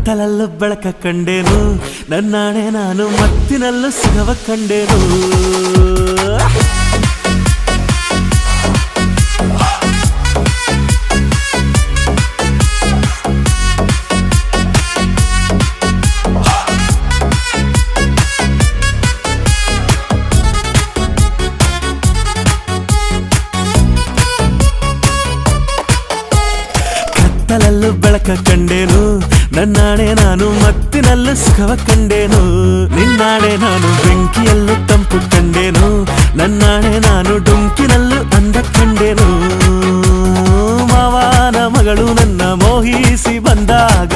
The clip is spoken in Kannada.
ಕತ್ತಲಲ್ಲೂ ಬೆಳಕ ಕಂಡೇನು ನನ್ನಾಣೆ ನಾನು ಮತ್ತಿನಲ್ಲೂ ಸುಖವ ಕಂಡೇನು ಕತ್ತಲಲ್ಲೂ ಬೆಳಕ ಕಂಡೇನು ನನ್ನಾಣೆ ನಾನು ಮತ್ತಿನಲ್ಲೂ ಸುಖವ ಕಂಡೇನು ನಿನ್ನಾಣೆ ನಾನು ಬೆಂಕಿಯಲ್ಲೂ ತಂಪು ಕಂಡೇನು ನನ್ನಾಣೆ ನಾನು ಡೊಂಕಿನಲ್ಲೂ ಅಂದ ಕಂಡೇನು ಮಾವನ ಮಗಳು ನನ್ನ ಮೋಹಿಸಿ ಬಂದಾಗ